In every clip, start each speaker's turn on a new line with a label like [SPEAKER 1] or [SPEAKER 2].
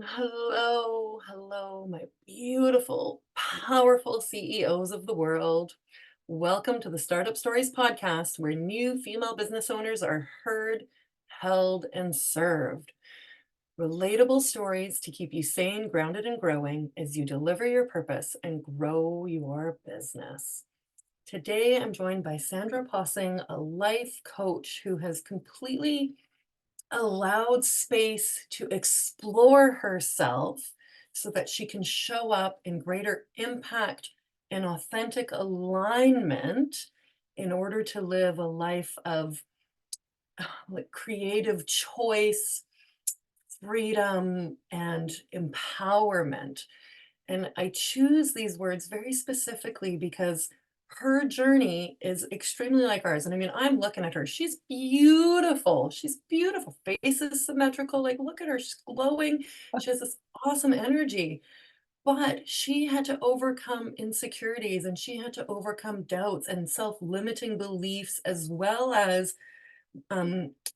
[SPEAKER 1] Hello, my beautiful, powerful CEOs of the world. Welcome to the Startup Stories podcast, where new female business owners are heard, held, and served. Relatable stories to keep you sane, grounded, and growing as you deliver your purpose and grow your business. Today, I'm joined by Sandra Possing, a life coach who has completely allowed space to explore herself so that she can show up in greater impact and authentic alignment in order to live a life of like creative choice, freedom, and empowerment. And I choose these words very specifically because her journey is extremely like ours. And I mean, I'm looking at her. She's beautiful. She's beautiful. Face is symmetrical. Like, look at her. She's glowing. She has this awesome energy. But she had to overcome insecurities and she had to overcome doubts and self limiting beliefs, as well as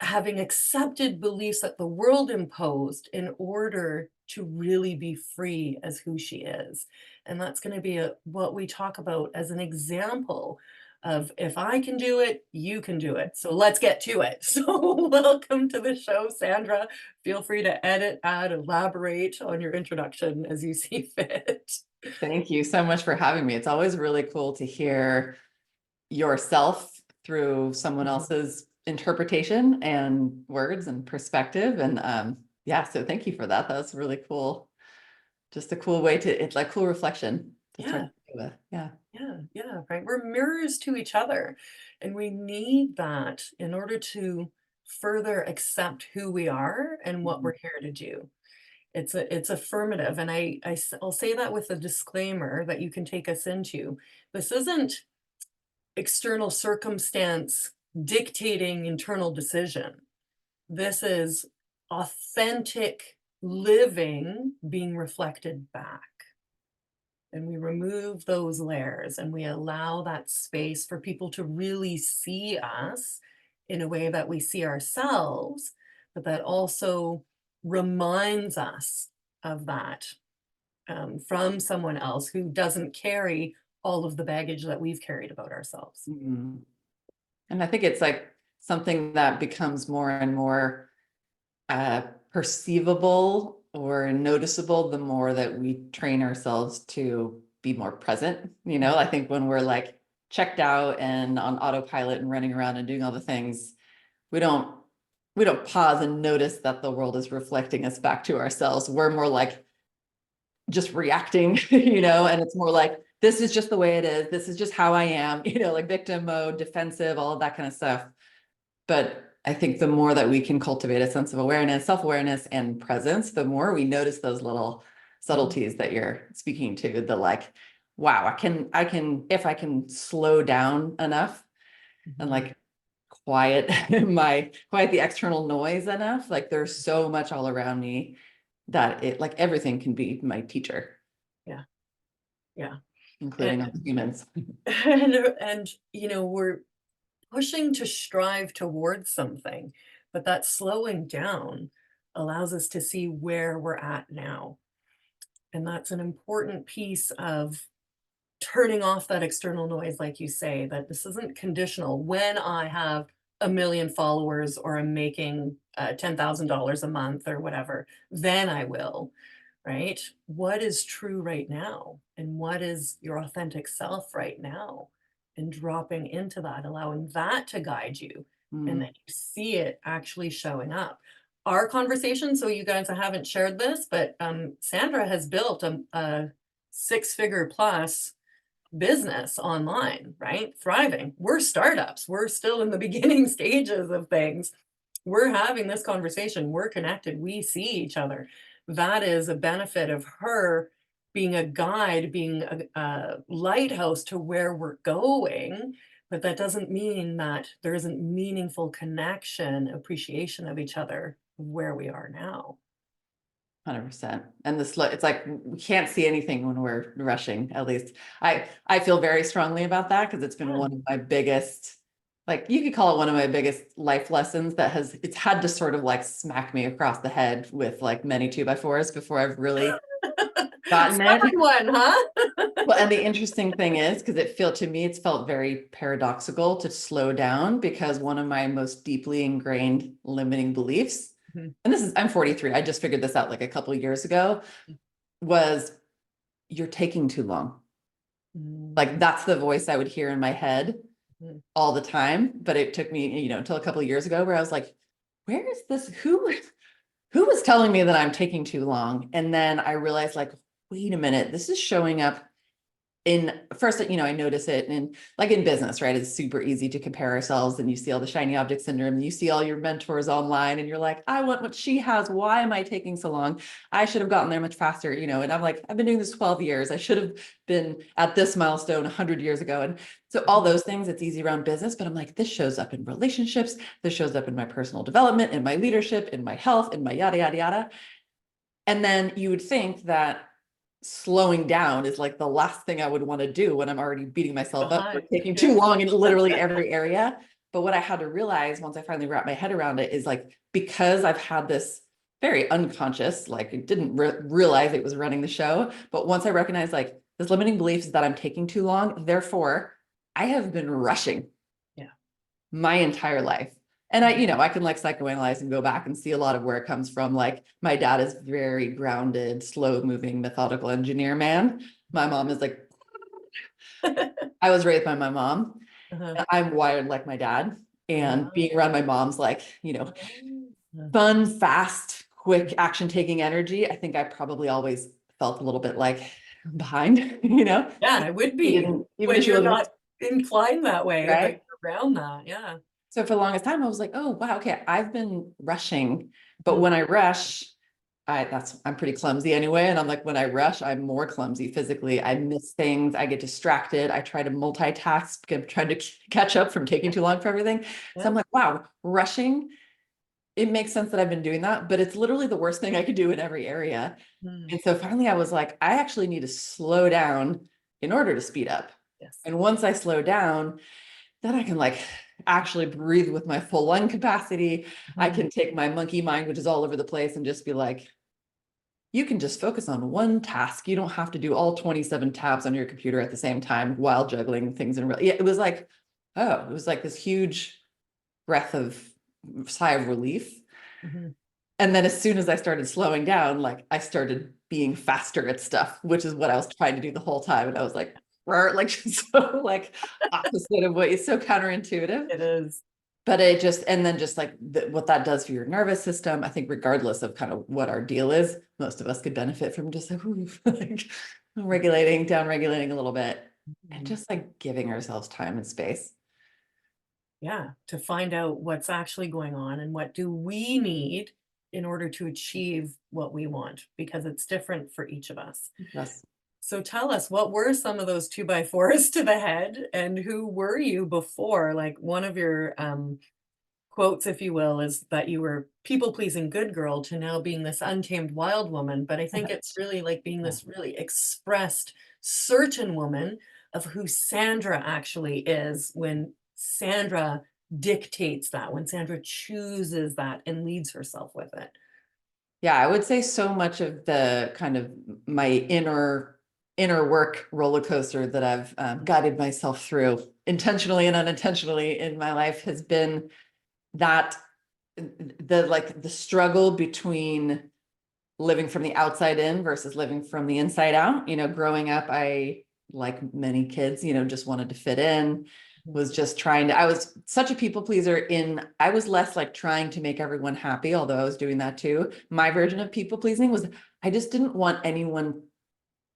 [SPEAKER 1] having accepted beliefs that the world imposed in order to really be free as who she is. And that's going to be what we talk about as an example of, if I can do it, you can do it. So let's get to it. So welcome to the show, Sandra. Feel free to edit, add, elaborate on your introduction as you see fit.
[SPEAKER 2] Thank you so much for having me. It's always really cool to hear yourself through someone else's interpretation and words and perspective. And yeah, so thank you for that. That was really cool. Just a cool way to, it's like cool reflection to start
[SPEAKER 1] Yeah.
[SPEAKER 2] with. Yeah.
[SPEAKER 1] Yeah, right. We're mirrors to each other, and we need that in order to further accept who we are and what
[SPEAKER 2] Mhm.
[SPEAKER 1] we're here to do. It's affirmative, and I'll say that with a disclaimer that you can take us into. This isn't external circumstance dictating internal decision. This is authentic living being reflected back. And we remove those layers and we allow that space for people to really see us in a way that we see ourselves, but that also reminds us of that from someone else who doesn't carry all of the baggage that we've carried about ourselves.
[SPEAKER 2] Mhm. And I think it's like something that becomes more and more perceivable or noticeable the more that we train ourselves to be more present. I think when we're like checked out and on autopilot and running around and doing all the things, we don't we don't pause and notice that the world is reflecting us back to ourselves. We're more like just reacting, and it's more like, this is just the way it is. This is just how I am, like victim mode, defensive, all of that kind of stuff. But I think the more that we can cultivate a sense of awareness, self-awareness, and presence, the more we notice those little subtleties that you're speaking to, the like, wow, if I can slow down enough and like quiet quiet the external noise enough, like there's so much all around me that it like everything can be my teacher,
[SPEAKER 1] Yeah, yeah.
[SPEAKER 2] including
[SPEAKER 1] And,
[SPEAKER 2] other humans.
[SPEAKER 1] we're pushing to strive towards something, but that slowing down allows us to see where we're at now. And that's an important piece of turning off that external noise, like you say, that this isn't conditional. When I have a million followers or I'm making $10,000 a month or whatever, then I will, right? What is true right now? And what is your authentic self right now? And dropping into that, allowing that to guide you. And
[SPEAKER 2] Mm.
[SPEAKER 1] then you see it actually showing up. Our conversation, so you guys haven't shared this, but Sandra has built a six-figure plus business online, right? Thriving. We're startups. We're still in the beginning stages of things. We're having this conversation. We're connected. We see each other. That is a benefit of her being a guide, being a lighthouse to where we're going. But that doesn't mean that there isn't meaningful connection, appreciation of each other where we are now.
[SPEAKER 2] 100%. And it's like we can't see anything when we're rushing. At least I feel very strongly about that because it's been
[SPEAKER 1] Yeah.
[SPEAKER 2] one of my biggest like you could call it one of my biggest life lessons that it's had to sort of like smack me across the head with like many 2x4s before I've really gotten
[SPEAKER 1] Stubborn
[SPEAKER 2] it.
[SPEAKER 1] one, huh?
[SPEAKER 2] Well, and the interesting thing is, because to me, it's felt very paradoxical to slow down because one of my most deeply ingrained limiting beliefs,
[SPEAKER 1] Mhm.
[SPEAKER 2] and I'm 43, I just figured this out like a couple of years ago, was you're taking too long. Like that's the voice I would hear in my head
[SPEAKER 1] Mhm.
[SPEAKER 2] all the time. But it took me, until a couple of years ago where I was like, where is this? Who was telling me that I'm taking too long? And then I realized like, wait a minute, this is showing up in first, I notice it and like in business, right? It's super easy to compare ourselves and you see all the shiny object syndrome. You see all your mentors online and you're like, I want what she has. Why am I taking so long? I should have gotten there much faster, and I'm like, I've been doing this 12 years. I should have been at this milestone 100 years ago. And so all those things, it's easy around business, but I'm like, this shows up in relationships. This shows up in my personal development, in my leadership, in my health, in my yada, yada, yada. And then you would think that slowing down is like the last thing I would want to do when I'm already beating myself up for
[SPEAKER 1] Behind.
[SPEAKER 2] taking
[SPEAKER 1] Yeah.
[SPEAKER 2] too long in literally every area. But what I had to realize once I finally wrapped my head around it is like, because I've had this very unconscious, like I didn't realize it was running the show. But once I recognized like this limiting belief is that I'm taking too long, therefore I have been rushing
[SPEAKER 1] Yeah.
[SPEAKER 2] my entire life. And I can like psychoanalyze and go back and see a lot of where it comes from. Like my dad is very grounded, slow moving, methodical engineer man. My mom is like, I was raised by my mom.
[SPEAKER 1] Uh-huh.
[SPEAKER 2] I'm wired like my dad. And
[SPEAKER 1] Ah.
[SPEAKER 2] being around my mom's like,
[SPEAKER 1] Ah.
[SPEAKER 2] fun, fast, quick action taking energy. I think I probably always felt a little bit like behind,
[SPEAKER 1] Yeah, it would be
[SPEAKER 2] even
[SPEAKER 1] when
[SPEAKER 2] if she
[SPEAKER 1] you're
[SPEAKER 2] wasn't,
[SPEAKER 1] not inclined that way, but
[SPEAKER 2] right.
[SPEAKER 1] you're around that. Yeah.
[SPEAKER 2] So for the longest time, I was like, oh, wow, okay, I've been rushing. But
[SPEAKER 1] Mhm.
[SPEAKER 2] when I rush, I'm pretty clumsy anyway. And I'm like, when I rush, I'm more clumsy physically. I miss things, I get distracted. I try to multitask. I'm trying to catch up from taking too long for everything. So
[SPEAKER 1] Yeah.
[SPEAKER 2] I'm like, wow, rushing, it makes sense that I've been doing that, but it's literally the worst thing I could do in every area.
[SPEAKER 1] Mm.
[SPEAKER 2] And so finally I was like, I actually need to slow down in order to speed up.
[SPEAKER 1] Yes.
[SPEAKER 2] And once I slow down, then I can like actually breathe with my full lung capacity. I
[SPEAKER 1] Mhm.
[SPEAKER 2] can take my monkey mind, which is all over the place, and just be like, you can just focus on one task. You don't have to do all 27 tabs on your computer at the same time while juggling things. Yeah, it was like, oh, it was like this huge breath of sigh of relief.
[SPEAKER 1] Mhm.
[SPEAKER 2] And then as soon as I started slowing down, like I started being faster at stuff, which is what I was trying to do the whole time. And I was like, like so like opposite of what is so counterintuitive.
[SPEAKER 1] It is.
[SPEAKER 2] But it just, and then just like what that does for your nervous system, I think regardless of kind of what our deal is, most of us could benefit from just like, like regulating, down regulating a little bit and
[SPEAKER 1] Mhm.
[SPEAKER 2] just like giving ourselves time and space.
[SPEAKER 1] Yeah, to find out what's actually going on and what do we need in order to achieve what we want, because it's different for each of us.
[SPEAKER 2] Yes.
[SPEAKER 1] So tell us, what were some of those 2 by 4s to the head, and who were you before? Like, one of your, quotes, if you will, is that you were people-pleasing good girl to now being this untamed wild woman, but I think it's really like being
[SPEAKER 2] Yeah.
[SPEAKER 1] this really expressed, certain woman of who Sandra actually is when Sandra dictates that, when Sandra chooses that and leads herself with it.
[SPEAKER 2] Yeah, I would say so much of the kind of my inner work roller coaster that I've guided myself through intentionally and unintentionally in my life has been that the struggle between living from the outside in versus living from the inside out. Growing up, I, like many kids, just wanted to fit in,
[SPEAKER 1] Mhm.
[SPEAKER 2] was just I was such a people pleaser I was less like trying to make everyone happy, although I was doing that too. My version of people pleasing was I just didn't want anyone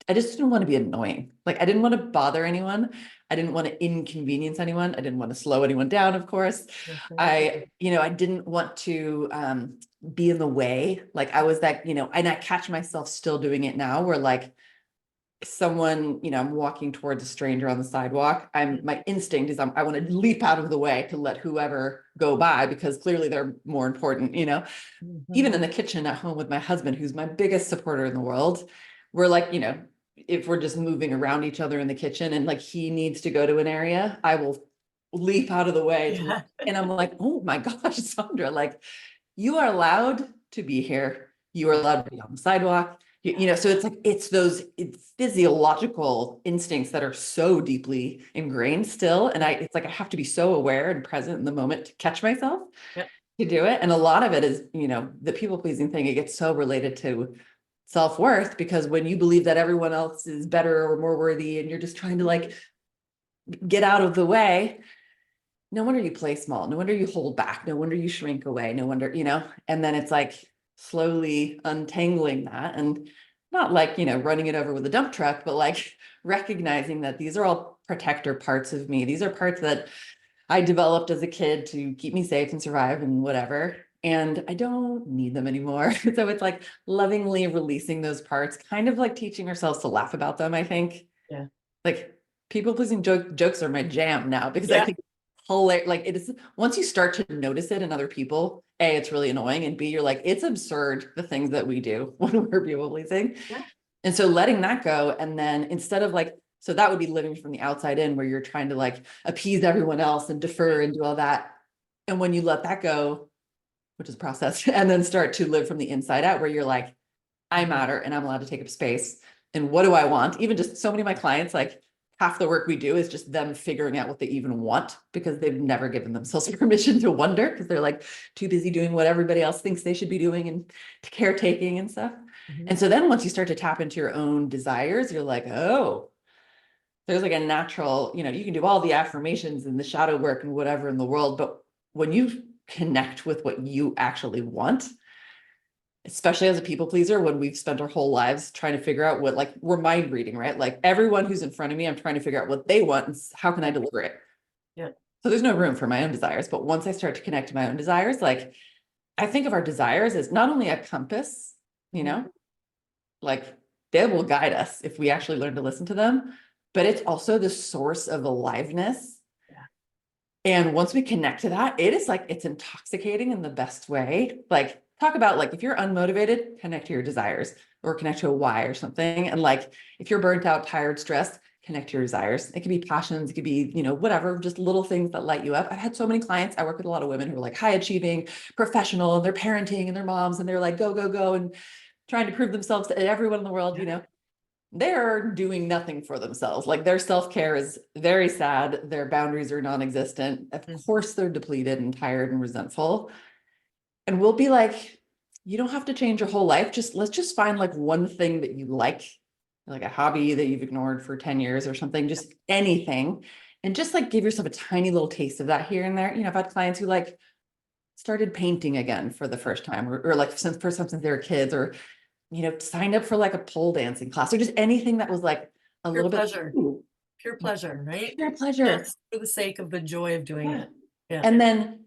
[SPEAKER 2] I just didn't want to be annoying. Like I didn't want to bother anyone. I didn't want to inconvenience anyone. I didn't want to slow anyone down, of course.
[SPEAKER 1] Okay.
[SPEAKER 2] I didn't want to be in the way. Like I was that, and I catch myself still doing it now where like someone, I'm walking towards a stranger on the sidewalk. My instinct is I want to leap out of the way to let whoever go by because clearly they're more important. Even
[SPEAKER 1] Mhm.
[SPEAKER 2] in the kitchen at home with my husband, who's my biggest supporter in the world, we're like, if we're just moving around each other in the kitchen and like he needs to go to an area, I will leap out of the way to,
[SPEAKER 1] Yeah.
[SPEAKER 2] and I'm like, oh my gosh, Sandra, like you are allowed to be here. You are allowed to be on the sidewalk. So it's like, it's physiological instincts that are so deeply ingrained still. And it's like, I have to be so aware and present in the moment to catch myself
[SPEAKER 1] Yeah.
[SPEAKER 2] to do it. And a lot of it is, the people pleasing thing, it gets so related to self-worth, because when you believe that everyone else is better or more worthy and you're just trying to like get out of the way, no wonder you play small, no wonder you hold back, no wonder you shrink away, no wonder, and then it's like slowly untangling that, and not like, running it over with a dump truck, but like recognizing that these are all protector parts of me. These are parts that I developed as a kid to keep me safe and survive and whatever. And I don't need them anymore. So it's like lovingly releasing those parts, kind of like teaching ourselves to laugh about them, I think.
[SPEAKER 1] Yeah.
[SPEAKER 2] Like people pleasing jokes are my jam now, because I
[SPEAKER 1] Yeah.
[SPEAKER 2] think hilarious. Like it is, once you start to notice it in other people, A, it's really annoying, and B, you're like, it's absurd the things that we do when we're people pleasing.
[SPEAKER 1] Yeah.
[SPEAKER 2] And so letting that go, and then instead of like, so that would be living from the outside in, where you're trying to like appease everyone else and defer and do all that. And when you let that go, which is process, and then start to live from the inside out, where you're like, I matter and I'm allowed to take up space. And what do I want? Even just so many of my clients, like half the work we do is just them figuring out what they even want, because they've never given themselves permission to wonder, because they're like too busy doing what everybody else thinks they should be doing and caretaking and stuff.
[SPEAKER 1] Mhm.
[SPEAKER 2] And so then once you start to tap into your own desires, you're like, oh, there's like a natural, you can do all the affirmations and the shadow work and whatever in the world, but when you connect with what you actually want, especially as a people pleaser, when we've spent our whole lives trying to figure out what, like, we're mind reading, right? Like everyone who's in front of me, I'm trying to figure out what they want and how can I deliver it.
[SPEAKER 1] Yeah.
[SPEAKER 2] So there's no room for my own desires. But once I start to connect to my own desires, like I think of our desires as not only a compass, you
[SPEAKER 1] Mhm.
[SPEAKER 2] know, like they will guide us if we actually learn to listen to them, but it's also the source of aliveness.
[SPEAKER 1] Yeah.
[SPEAKER 2] And once we connect to that, it is like, it's intoxicating in the best way. Like, talk about like, if you're unmotivated, connect to your desires, or connect to a why or something. And like, if you're burnt out, tired, stressed, connect to your desires. It could be passions, it could be, whatever, just little things that light you up. I've had so many clients. I work with a lot of women who are like high achieving, professional, and they're parenting and their moms, and they're like, go, go, go, and trying to prove themselves to everyone in the world, they're doing nothing for themselves. Like their self-care is very sad. Their boundaries are non-existent. Of
[SPEAKER 1] Mhm.
[SPEAKER 2] course, they're depleted and tired and resentful. And we'll be like, you don't have to change your whole life. Let's just find like one thing that you like a hobby that you've ignored for 10 years or something, just anything. And just like give yourself a tiny little taste of that here and there. I've had clients who like started painting again for the first time, or like since they were kids, or signed up for like a pole dancing class, or just anything that was like a
[SPEAKER 1] Pure
[SPEAKER 2] little bit,
[SPEAKER 1] pleasure.
[SPEAKER 2] ooh,
[SPEAKER 1] Pure pleasure, right?
[SPEAKER 2] pure pleasure.
[SPEAKER 1] Just for the sake of the joy of doing
[SPEAKER 2] Yeah.
[SPEAKER 1] it. Yeah.
[SPEAKER 2] And then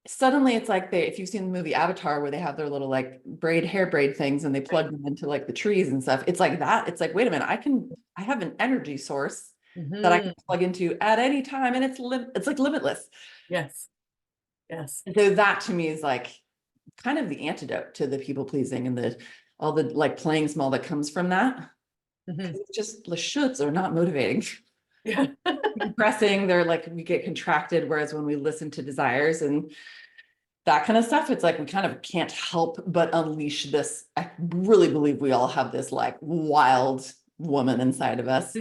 [SPEAKER 2] suddenly it's like if you've seen the movie Avatar, where they have their little like hair braid things and they
[SPEAKER 1] Right.
[SPEAKER 2] plug them into like the trees and stuff. It's like that. It's like, wait a minute, I have an energy source that I can
[SPEAKER 1] Mhm.
[SPEAKER 2] plug into at any time. And it's like limitless.
[SPEAKER 1] Yes. Yes.
[SPEAKER 2] And so that to me is like kind of the antidote to the people pleasing and all the like playing small that comes from that.
[SPEAKER 1] Mhm.
[SPEAKER 2] It's just the shoulds are not motivating.
[SPEAKER 1] Yeah.
[SPEAKER 2] Compressing, they're like, we get contracted. Whereas when we listen to desires and that kind of stuff, it's like we kind of can't help but unleash this. I really believe we all have this like wild woman inside of us.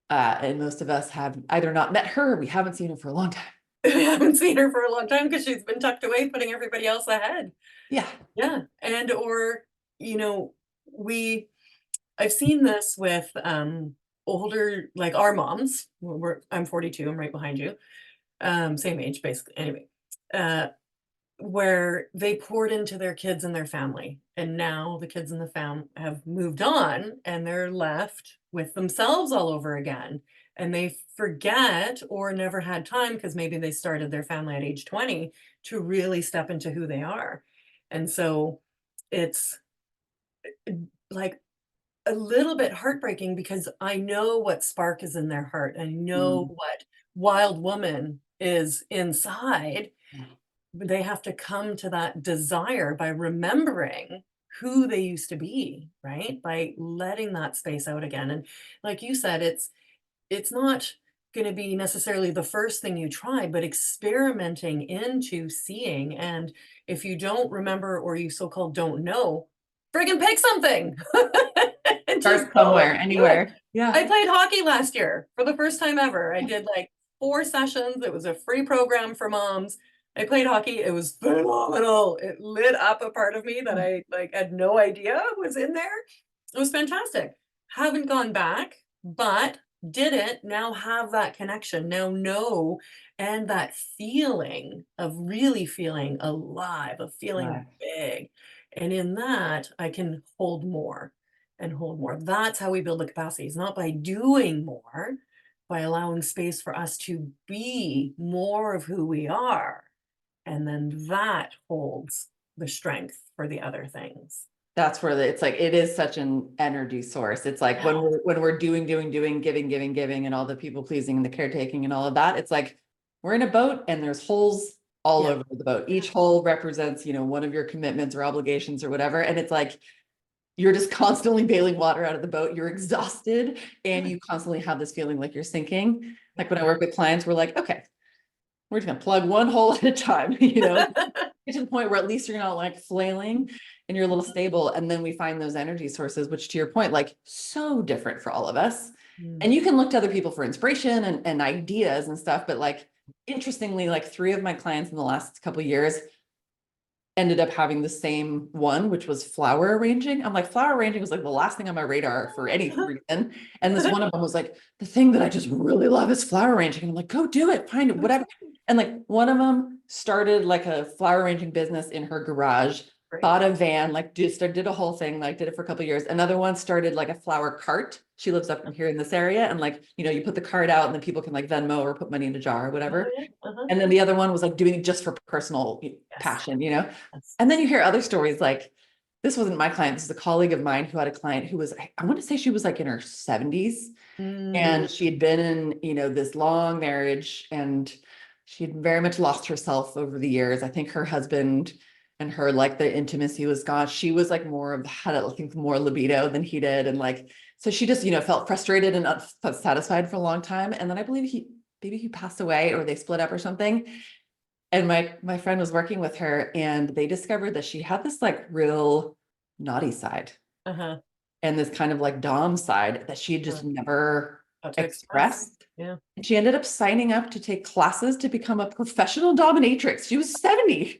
[SPEAKER 2] And most of us have either not met her, or we haven't seen her for a long time.
[SPEAKER 1] I haven't seen her for a long time because she's been tucked away, putting everybody else ahead.
[SPEAKER 2] Yeah.
[SPEAKER 1] Yeah. And or, you know, we I've seen this with older, like our moms. I'm 42, I'm right behind you. Same age basically. Anyway. Uh where they poured into their kids and their family. And now the kids and the fam have moved on and they're left with themselves all over again. And they forget or never had time because maybe they started their family at age 20 to really step into who they are. And so it's like a little bit heartbreaking because I know what spark is in their heart. I know
[SPEAKER 2] Mm.
[SPEAKER 1] what wild woman is inside.
[SPEAKER 2] Yeah.
[SPEAKER 1] They have to come to that desire by remembering who they used to be, right? By letting that space out again. And like you said, it's not going to be necessarily the first thing you try, but experimenting into seeing. And if you don't remember or you so-called don't know, friggin' pick something and just
[SPEAKER 2] Start
[SPEAKER 1] go
[SPEAKER 2] somewhere,
[SPEAKER 1] and do it.
[SPEAKER 2] anywhere. Yeah.
[SPEAKER 1] I played hockey last year for the first time ever. I did like 4 sessions. It was a free program for moms. I played hockey. It was phenomenal. It lit up a part of me that I like had no idea was in there. It was fantastic. Haven't gone back, but did it, now have that connection, now know, and that feeling of really feeling alive, of feeling
[SPEAKER 2] Right.
[SPEAKER 1] big. And in that, I can hold more and hold more. That's how we build the capacity. It's not by doing more, by allowing space for us to be more of who we are. And then that holds the strength for the other things.
[SPEAKER 2] That's where it's like, it is such an energy source. It's like
[SPEAKER 1] Yeah.
[SPEAKER 2] when we're doing, giving, and all the people pleasing and the caretaking and all of that, it's like we're in a boat and there's holes all
[SPEAKER 1] Yeah.
[SPEAKER 2] over the boat. Each hole represents, one of your commitments or obligations or whatever. And it's like you're just constantly bailing water out of the boat. You're exhausted and you constantly have this feeling like you're sinking. Like when I work with clients, we're like, okay, we're just gonna plug one hole at a time, get to the point where at least you're not like flailing and you're a little stable. And then we find those energy sources, which to your point, like so different for all of us.
[SPEAKER 1] Mm.
[SPEAKER 2] And you can look to other people for inspiration and ideas and stuff. But like, interestingly, like 3 of my clients in the last couple of years ended up having the same one, which was flower arranging. I'm like, flower arranging was like the last thing on my radar for any reason. And this one of them was like, the thing that I just really love is flower arranging. And I'm like, go do it, find it, whatever. And like one of them started like a flower arranging business in her garage,
[SPEAKER 1] Great.
[SPEAKER 2] bought a van, like just did a whole thing, like did it for a couple of years. Another one started like a flower cart. She lives up here in this area. And like, you put the cart out and then people can like Venmo or put money in a jar or
[SPEAKER 1] Oh,
[SPEAKER 2] whatever.
[SPEAKER 1] yeah. Uh-huh.
[SPEAKER 2] And then the other one was like doing it just for personal
[SPEAKER 1] Yes.
[SPEAKER 2] passion.
[SPEAKER 1] Yes.
[SPEAKER 2] And then you hear other stories like, this wasn't my client, this is a colleague of mine who had a client who was, I want to say she was like in her 70s.
[SPEAKER 1] Mm.
[SPEAKER 2] And she had been in, this long marriage and she had very much lost herself over the years. I think her husband and her, like the intimacy was gone. She was like more of, had I think more libido than he did. And like, so she just, felt frustrated and unsatisfied for a long time. And then I believe maybe he passed away or they split up or something. And my friend was working with her and they discovered that she had this like real naughty side
[SPEAKER 1] Uh-huh.
[SPEAKER 2] and this kind of like dom side that she had
[SPEAKER 1] Uh,
[SPEAKER 2] just never
[SPEAKER 1] how to express.
[SPEAKER 2] expressed.
[SPEAKER 1] Yeah.
[SPEAKER 2] And she ended up signing up to take classes to become a professional dominatrix. She was 70.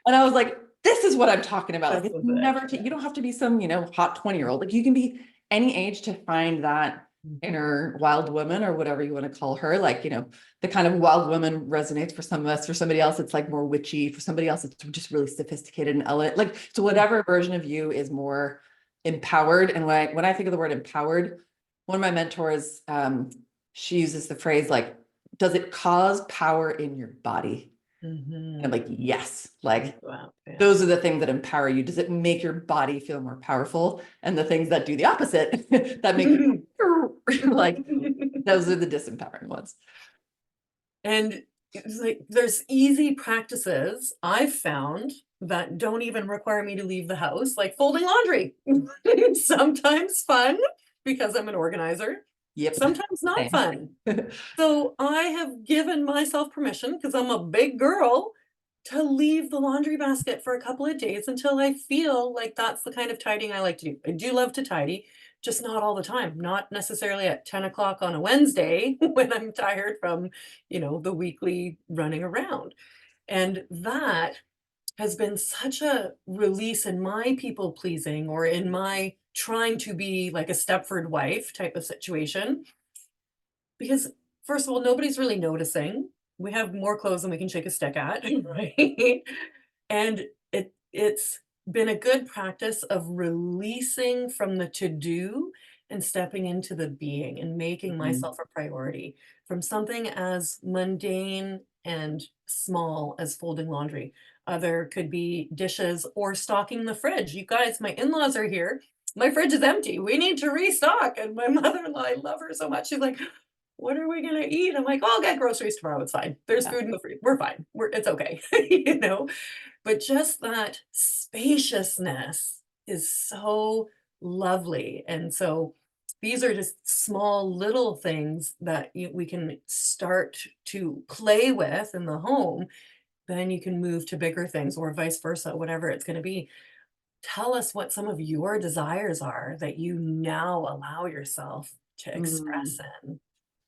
[SPEAKER 2] And I was like, this is what I'm talking about. Like
[SPEAKER 1] This
[SPEAKER 2] it's
[SPEAKER 1] was it.
[SPEAKER 2] never, you don't have to be some, hot 20-year-old. Like you can be any age to find that inner wild woman or whatever you want to call her. Like, the kind of wild woman resonates for some of us, for somebody else, it's like more witchy, for somebody else, it's just really sophisticated and elegant. Like, so whatever version of you is more empowered. And when I think of the word empowered, one of my mentors, she uses the phrase like, does it cause power in your body? And I'm
[SPEAKER 1] Mhm.
[SPEAKER 2] like, yes, like
[SPEAKER 1] Wow. Yeah.
[SPEAKER 2] those are the things that empower you. Does it make your body feel more powerful? And the things that do the opposite, that make you like, those are the disempowering ones.
[SPEAKER 1] And it's like there's easy practices I've found that don't even require me to leave the house, like folding laundry. Sometimes fun because I'm an organizer,
[SPEAKER 2] Yep.
[SPEAKER 1] sometimes not
[SPEAKER 2] Same.
[SPEAKER 1] fun. So I have given myself permission because I'm a big girl to leave the laundry basket for a couple of days until I feel like that's the kind of tidying I like to do. I do love to tidy, just not all the time, not necessarily at 10 o'clock on a Wednesday when I'm tired from, the weekly running around. And that has been such a release in my people pleasing or in my trying to be like a Stepford wife type of situation because, first of all, nobody's really noticing. We have more clothes than we can shake a stick at, right? And it's been a good practice of releasing from the to-do and stepping into the being and making
[SPEAKER 2] Mhm.
[SPEAKER 1] myself a priority from something as mundane and small as folding laundry. Other could be dishes or stocking the fridge. You guys, my in-laws are here. My fridge is empty. We need to restock. And my mother-in-law, I love her so much. She's like, what are we gonna eat? I'm like, "Oh, I'll get groceries tomorrow. It's fine. There's
[SPEAKER 2] Yeah.
[SPEAKER 1] food in the fridge. We're fine. It's okay." But just that spaciousness is so lovely. And so These are just small little things that we can start to play with in the home. Then you can move to bigger things or vice versa, whatever it's going to be. Tell us what some of your desires are that you now allow yourself to express
[SPEAKER 2] Mm.
[SPEAKER 1] in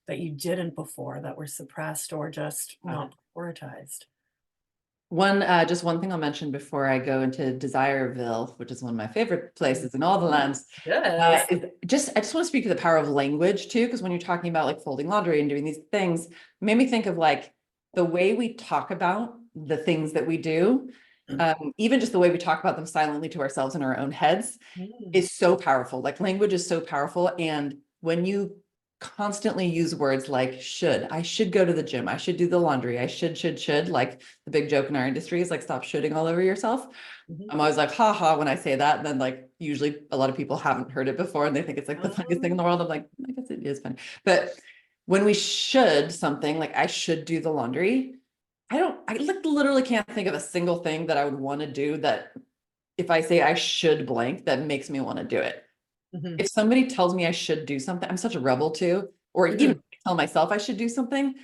[SPEAKER 1] that you didn't before, that were suppressed or just
[SPEAKER 2] Ah.
[SPEAKER 1] not prioritized.
[SPEAKER 2] Just one thing I'll mention before I go into Desireville, which is one of my favorite places in all the lands,
[SPEAKER 1] Yes.
[SPEAKER 2] I just want to speak to the power of language too, because when you're talking about like folding laundry and doing these things, it made me think of like the way we talk about the things that we do, even just the way we talk about them silently to ourselves in our own heads
[SPEAKER 1] Mm,
[SPEAKER 2] is so powerful. Like language is so powerful. And when you constantly use words like should, I should go to the gym, I should do the laundry, I should, like the big joke in our industry is like stop shoulding all over yourself.
[SPEAKER 1] mhm.
[SPEAKER 2] I'm always like, ha ha, when I say that. And then like usually a lot of people haven't heard it before and they think it's like the funniest thing in the world. I'm like, I guess it is funny. But when we should something like I should do the laundry, I like literally can't think of a single thing that I would want to do that if I say I should blank, that makes me want to do it.
[SPEAKER 1] Mhm,
[SPEAKER 2] If somebody tells me I should do something, I'm such a rebel too, or even
[SPEAKER 1] mhm.
[SPEAKER 2] tell myself I should do something.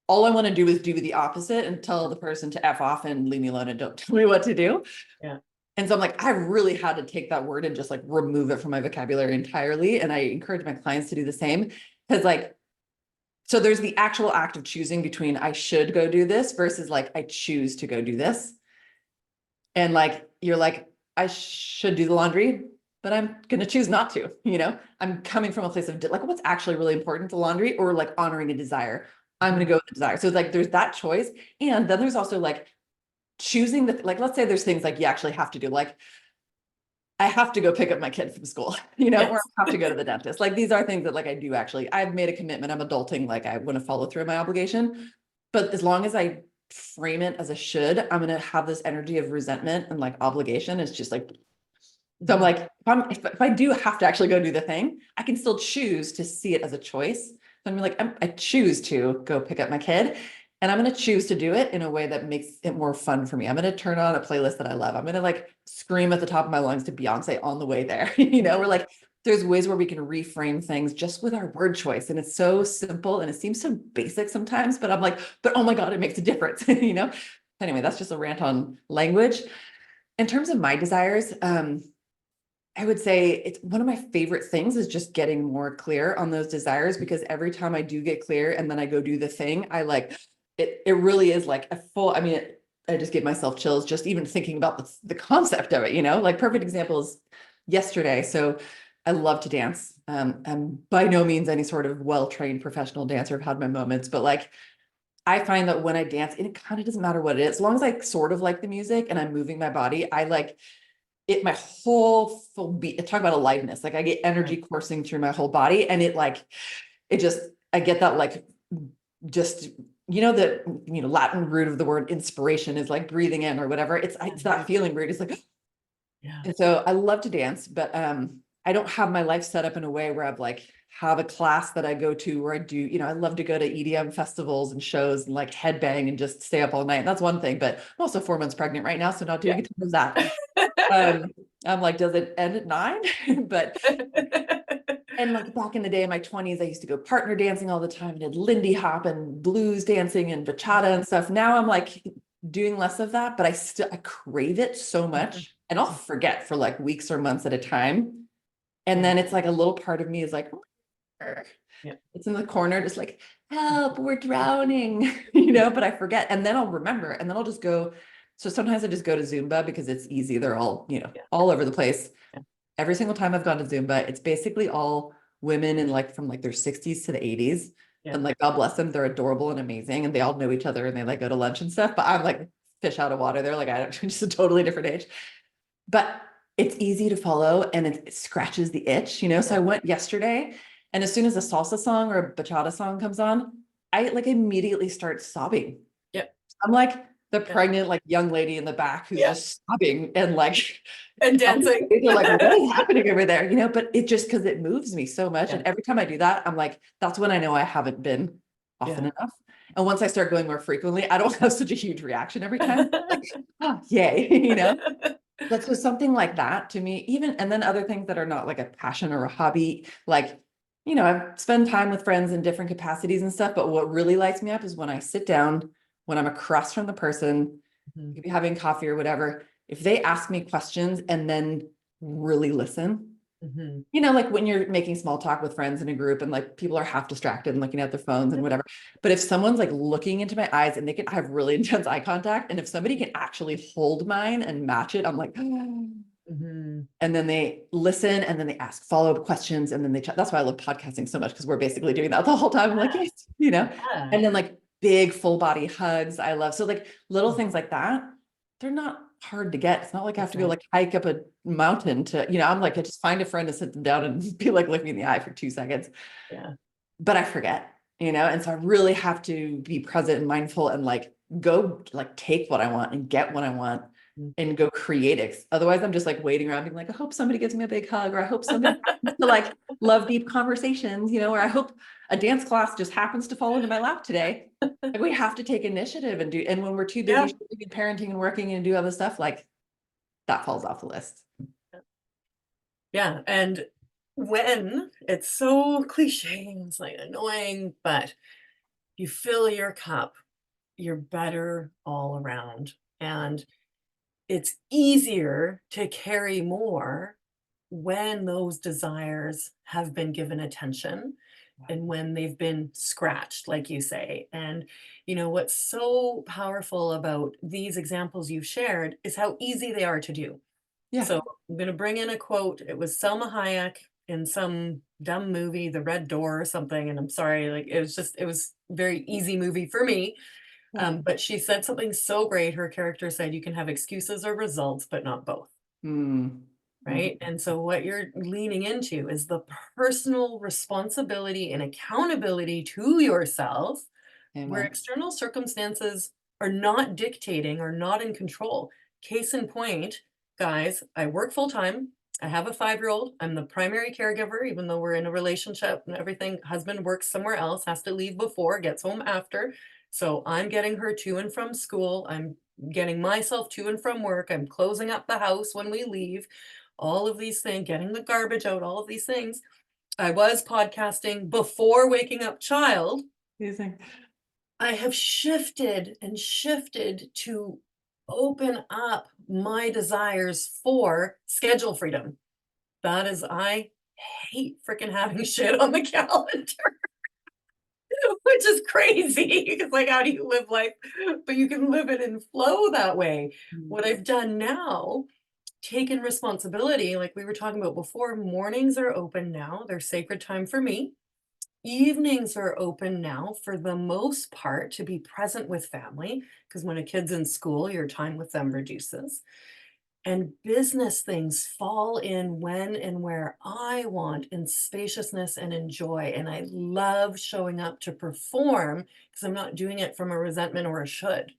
[SPEAKER 2] All I want to do is do the opposite and tell the person to F off and leave me alone and don't tell me what to do.
[SPEAKER 1] Yeah.
[SPEAKER 2] And so I'm like, I really had to take that word and just like remove it from my vocabulary entirely. And I encourage my clients to do the same. Because like, so there's the actual act of choosing between I should go do this versus like I choose to go do this. And like you're like, I should do the laundry, but I'm gonna choose not to, I'm coming from a place of like what's actually really important, the laundry or like honoring a desire. I'm gonna
[SPEAKER 1] Mhm.
[SPEAKER 2] go with the desire. So it's like there's that choice. And then there's also like choosing the like let's say there's things like you actually have to do, like I have to go pick up my kid from school, or
[SPEAKER 1] Yes.
[SPEAKER 2] I have to go to the dentist. Like these are things that like I do actually, I've made a commitment, I'm adulting, like I want to follow through my obligation. But as long as I frame it as a should, I'm going to have this energy of resentment and like obligation. It's just like, so I'm
[SPEAKER 1] Mhm.
[SPEAKER 2] like, if I do have to actually go do the thing, I can still choose to see it as a choice. So I'm like, I choose to go pick up my kid. And I'm going to choose to do it in a way that makes it more fun for me. I'm going to turn on a playlist that I love. I'm going to like scream at the top of my lungs to Beyonce on the way there. We're like, there's ways where we can reframe things just with our word choice. And it's so simple and it seems so basic sometimes, but I'm like, but oh my God, it makes a difference, Anyway, that's just a rant on language. In terms of my desires, I would say it's one of my favorite things is just getting more clear on those desires, because every time I do get clear and then I go do the thing, I like it really is like a full, I mean, I just give myself chills just even thinking about the concept of it, like perfect example is yesterday. So I love to dance. I'm by no means any sort of well-trained professional dancer. I've had my moments, but like I find that when I dance, and it kind of doesn't matter what it is, as long as I sort of like the music and I'm moving my body, I like it, my whole full beat, talk about aliveness. Like I get
[SPEAKER 1] Right.
[SPEAKER 2] energy coursing through my whole body. And it like, it just, I get that like, just, the, Latin root of the word inspiration is like breathing in or whatever. It's that
[SPEAKER 1] Mhm.
[SPEAKER 2] feeling where it's like,
[SPEAKER 1] Yeah.
[SPEAKER 2] and so I love to dance, but I don't have my life set up in a way where I've like have a class that I go to where I do, I love to go to EDM festivals and shows and like headbang and just stay up all night. And that's one thing, but I'm also 4 months pregnant right now. So not
[SPEAKER 1] Yeah.
[SPEAKER 2] doing a ton of that. Um, I'm like, does it end at 9? But and like back in the day in my 20s, I used to go partner dancing all the time and did Lindy Hop and blues dancing and bachata and stuff. Now I'm like doing less of that, but I crave it so
[SPEAKER 1] Mhm.
[SPEAKER 2] much. And I'll forget for like weeks or months at a time. And
[SPEAKER 1] Yeah.
[SPEAKER 2] then it's like a little part of me is like, "Arr."
[SPEAKER 1] Yeah.
[SPEAKER 2] It's in the corner, just like, help, we're drowning, but I forget. And then I'll remember, and then I'll just go. So sometimes I just go to Zumba because it's easy. They're all,
[SPEAKER 1] Yeah.
[SPEAKER 2] all over the place.
[SPEAKER 1] Yeah.
[SPEAKER 2] Every single time I've gone to Zumba, it's basically all women in like from like their 60s to the 80s.
[SPEAKER 1] Yeah.
[SPEAKER 2] And like, God bless them, they're adorable and amazing. And they all know each other and they like go to lunch and stuff. But I'm like fish out of water. They're like, I don't, just a totally different age. But it's easy to follow and it scratches the itch. So
[SPEAKER 1] Yeah.
[SPEAKER 2] I went yesterday, and as soon as a salsa song or a bachata song comes on, I like immediately start sobbing.
[SPEAKER 1] Yeah.
[SPEAKER 2] I'm like the
[SPEAKER 1] Yeah.
[SPEAKER 2] pregnant, like young lady in the back who's
[SPEAKER 1] Yeah.
[SPEAKER 2] just sobbing and like,
[SPEAKER 1] And dancing.
[SPEAKER 2] they're like, what is happening over there? But it just, because it moves me so much.
[SPEAKER 1] Yeah.
[SPEAKER 2] And every time I do that, I'm like, that's when I know I haven't been often
[SPEAKER 1] Yeah.
[SPEAKER 2] enough. And once I start going more frequently, I don't have such a huge reaction every time. Like, oh, yay, That's so something like that to me, even, and then other things that are not like a passion or a hobby, like, I spend time with friends in different capacities and stuff, but what really lights me up is when I sit down, when I'm across from the person,
[SPEAKER 1] Mhm,
[SPEAKER 2] maybe having coffee or whatever, if they ask me questions and then really listen.
[SPEAKER 1] mhm.
[SPEAKER 2] Like when you're making small talk with friends in a group and like people are half distracted and looking at their phones and
[SPEAKER 1] Yep.
[SPEAKER 2] whatever. But if someone's like looking into my eyes and they can have really intense eye contact, and if somebody can actually hold mine and match it, I'm like,
[SPEAKER 1] Mhm.
[SPEAKER 2] and then they listen and then they ask follow-up questions and then they chat. That's why I love podcasting so much, because we're basically doing that the whole time. I'm like, yes,
[SPEAKER 1] Yeah.
[SPEAKER 2] and then like big full body hugs. I love, so like little things like that, they're not hard to get. It's not like I have to go
[SPEAKER 1] Exactly.
[SPEAKER 2] like hike up a mountain to, I'm like, I just find a friend to sit them down and be like, look me in the eye for 2 seconds,
[SPEAKER 1] Yeah.
[SPEAKER 2] but I forget, and so I really have to be present and mindful and like go like take what I want and get what I want
[SPEAKER 1] Mm.
[SPEAKER 2] and go create it. Otherwise, I'm just like waiting around being like, I hope somebody gives me a big hug, or I hope somebody happens to like love deep conversations, or I hope a dance class just happens to fall into my lap today. Like we have to take initiative and do, and when we're too busy
[SPEAKER 1] Yeah.
[SPEAKER 2] shooting and parenting and working and do other stuff, like that falls off the list.
[SPEAKER 1] Yeah. And when it's so cliche, it's like annoying, but you fill your cup, you're better all around. And it's easier to carry more when those desires have been given attention and when they've been scratched, like you say. And, what's so powerful about these examples you've shared is how easy they are to do.
[SPEAKER 2] Yeah.
[SPEAKER 1] So I'm going to bring in a quote. It was Selma Hayek in some dumb movie, The Red Door or something. And I'm sorry, like it was a very easy movie for me.
[SPEAKER 2] Yeah.
[SPEAKER 1] But she said something so great. Her character said, you can have excuses or results, but not both.
[SPEAKER 2] Mm.
[SPEAKER 1] Right. And so what you're leaning into is the personal responsibility and accountability to yourself, where
[SPEAKER 2] Amen.
[SPEAKER 1] external circumstances are not dictating or not in control. Case in point, guys, I work full time. I have a 5-year-old. I'm the primary caregiver, even though we're in a relationship and everything. Husband works somewhere else, has to leave before, gets home after. So I'm getting her to and from school. I'm getting myself to and from work. I'm closing up the house when we leave, all of these things, getting the garbage out, all of these things. I was podcasting before waking up child.
[SPEAKER 2] Amazing.
[SPEAKER 1] I have shifted and shifted to open up my desires for schedule freedom. That is, I hate freaking having shit on the calendar, which is crazy. Because, like, how do you live life? But you can live it in flow that way.
[SPEAKER 2] Mm.
[SPEAKER 1] What I've done now, taken responsibility, like we were talking about before, mornings are open now. They're sacred time for me. Evenings are open now for the most part to be present with family, because when a kid's in school, your time with them reduces. And business things fall in when and where I want in spaciousness and in joy. And I love showing up to perform because I'm not doing it from a resentment or a should.